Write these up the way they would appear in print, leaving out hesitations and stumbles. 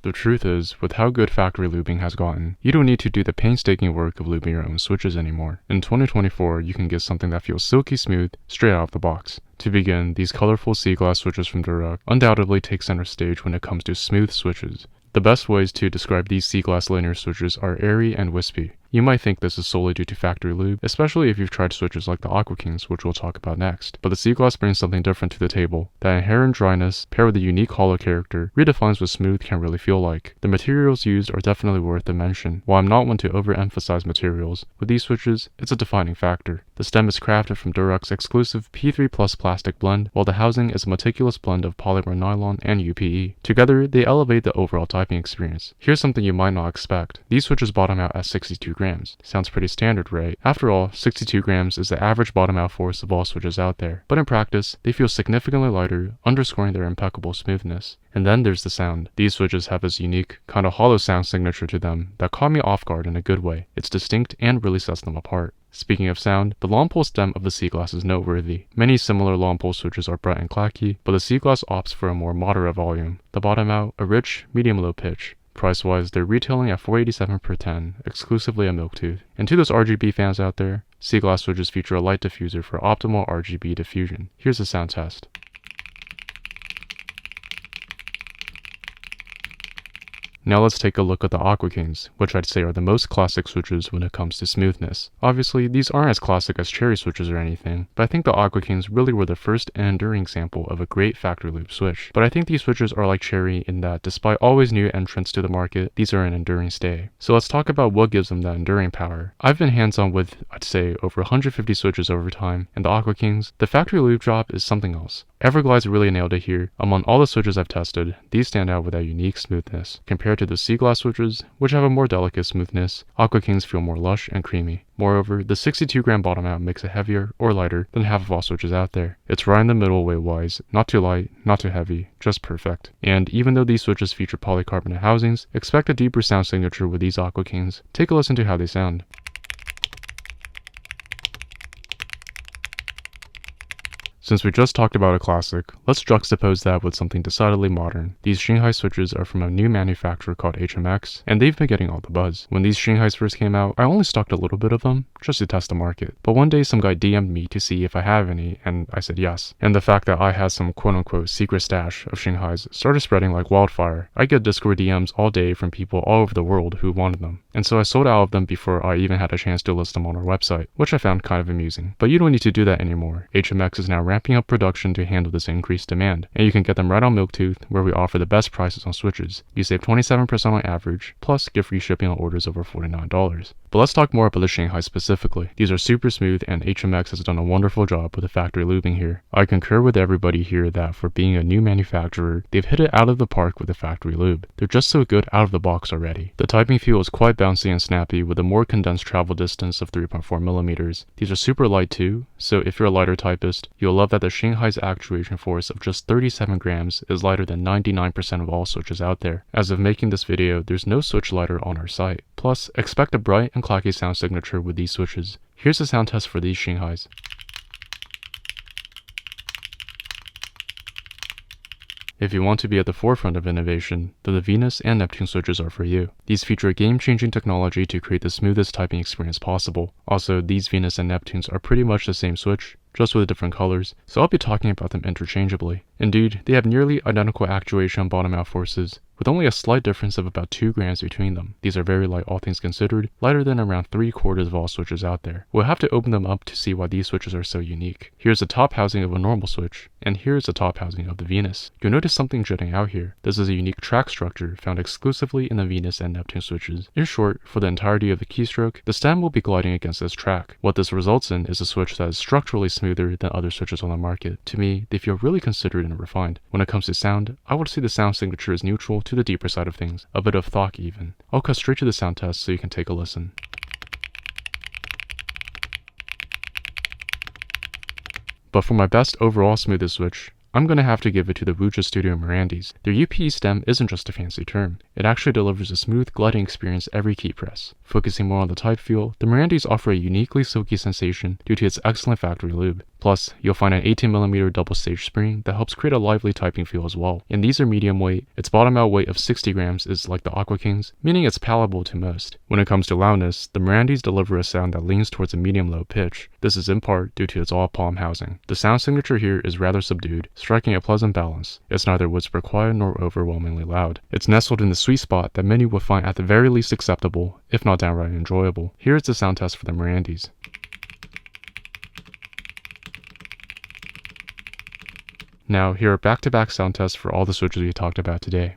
The truth is, with how good factory lubing has gotten, you don't need to do the painstaking work of lubing your own switches anymore. In 2024, you can get something that feels silky smooth straight out of the box. To begin, these colorful sea glass switches from Durex undoubtedly take center stage when it comes to smooth switches. The best ways to describe these sea glass linear switches are airy and wispy. You might think this is solely due to factory lube, especially if you've tried switches like the Aqua Kings, which we'll talk about next. But the sea glass brings something different to the table. That inherent dryness, paired with a unique hollow character, redefines what smooth can really feel like. The materials used are definitely worth a mention. While I'm not one to overemphasize materials, with these switches, it's a defining factor. The stem is crafted from Durex's exclusive P3 Plus plastic blend, while the housing is a meticulous blend of polymer nylon and UPE. Together, they elevate the overall typing experience. Here's something you might not expect. These switches bottom out at 62 grams. Sounds pretty standard, right? After all, 62 grams is the average bottom out force of all switches out there. But in practice, they feel significantly lighter, underscoring their impeccable smoothness. And then there's the sound. These switches have this unique, kind of hollow sound signature to them that caught me off guard in a good way. It's distinct and really sets them apart. Speaking of sound, the long pole stem of the sea glass is noteworthy. Many similar long pole switches are bright and clacky, but the sea glass opts for a more moderate volume. The bottom out, a rich, medium-low pitch. Price-wise, they're retailing at $487 per 10, exclusively at Milktooth. And to those RGB fans out there, sea glass switches feature a light diffuser for optimal RGB diffusion. Here's a sound test. Now let's take a look at the Aqua Kings, which I'd say are the most classic switches when it comes to smoothness. Obviously, these aren't as classic as cherry switches or anything, but I think the Aqua Kings really were the first and enduring example of a great factory lube switch. But I think these switches are like cherry in that despite always new entrants to the market, these are an enduring stay. So let's talk about what gives them that enduring power. I've been hands-on with, I'd say, over 150 switches over time, and the Aqua Kings, the factory lube drop is something else. Everglide's really nailed it here. Among all the switches I've tested, these stand out with that unique smoothness. Compared to the sea glass switches, which have a more delicate smoothness, Aqua Kings feel more lush and creamy. Moreover, the 62 gram bottom out makes it heavier or lighter than half of all switches out there. It's right in the middle weight-wise, not too light, not too heavy, just perfect. And even though these switches feature polycarbonate housings, expect a deeper sound signature with these Aqua Kings. Take a listen to how they sound. Since we just talked about a classic, let's juxtapose that with something decidedly modern. These Shanghai switches are from a new manufacturer called HMX, and they've been getting all the buzz. When these Shanghais first came out, I only stocked a little bit of them, just to test the market. But one day some guy DM'd me to see if I have any, and I said yes. And the fact that I had some quote-unquote secret stash of Shanghais started spreading like wildfire. I get Discord DMs all day from people all over the world who wanted them. And so I sold out of them before I even had a chance to list them on our website, which I found kind of amusing. But you don't need to do that anymore. HMX is now ramping up production to handle this increased demand, and you can get them right on Milktooth, where we offer the best prices on switches. You save 27% on average, plus get free shipping on orders over $49. But let's talk more about the Shanghai specifically. These are super smooth, and HMX has done a wonderful job with the factory lubing here. I concur with everybody here that for being a new manufacturer, they've hit it out of the park with the factory lube. They're just so good out of the box already. The typing feel is quite bouncy and snappy with a more condensed travel distance of 3.4 millimeters. These are super light too, so if you're a lighter typist, you'll love that the Shanghai's actuation force of just 37 grams is lighter than 99% of all switches out there. As of making this video, there's no switch lighter on our site. Plus, expect a bright and clacky sound signature with these switches. Here's a sound test for these Shanghais. If you want to be at the forefront of innovation, then the Venus and Neptune switches are for you. These feature game-changing technology to create the smoothest typing experience possible. Also, these Venus and Neptunes are pretty much the same switch, just with different colors, so I'll be talking about them interchangeably. Indeed, they have nearly identical actuation bottom-out forces, with only a slight difference of about 2 grams between them. These are very light all things considered, lighter than around 3/4 of all switches out there. We'll have to open them up to see why these switches are so unique. Here's the top housing of a normal switch, and here's the top housing of the Venus. You'll notice something jutting out here. This is a unique track structure found exclusively in the Venus and Neptune switches. In short, for the entirety of the keystroke, the stem will be gliding against this track. What this results in is a switch that is structurally smoother than other switches on the market. To me, they feel really considered and refined. When it comes to sound, I would say the sound signature is neutral to the deeper side of things, a bit of thok even. I'll cut straight to the sound test so you can take a listen. But for my best overall smoothest switch, I'm gonna have to give it to the Wuja Studio Mirandi's. Their UPE stem isn't just a fancy term. It actually delivers a smooth gliding experience every key press. Focusing more on the type feel, the Mirandi's offer a uniquely silky sensation due to its excellent factory lube. Plus, you'll find an 18mm double stage spring that helps create a lively typing feel as well. And these are medium weight. Its bottom out weight of 60 grams is like the Aqua King's, meaning it's palatable to most. When it comes to loudness, the Mirandis deliver a sound that leans towards a medium-low pitch. This is in part due to its all-palm housing. The sound signature here is rather subdued, striking a pleasant balance. It's neither whisper quiet nor overwhelmingly loud. It's nestled in the sweet spot that many would find at the very least acceptable, if not downright enjoyable. Here is the sound test for the Mirandis. Now, here are back-to-back sound tests for all the switches we talked about today.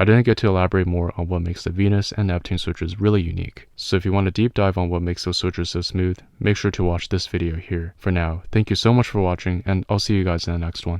I didn't get to elaborate more on what makes the Venus and Neptune switches really unique, so if you want a deep dive on what makes those switches so smooth, make sure to watch this video here. For now, thank you so much for watching, and I'll see you guys in the next one.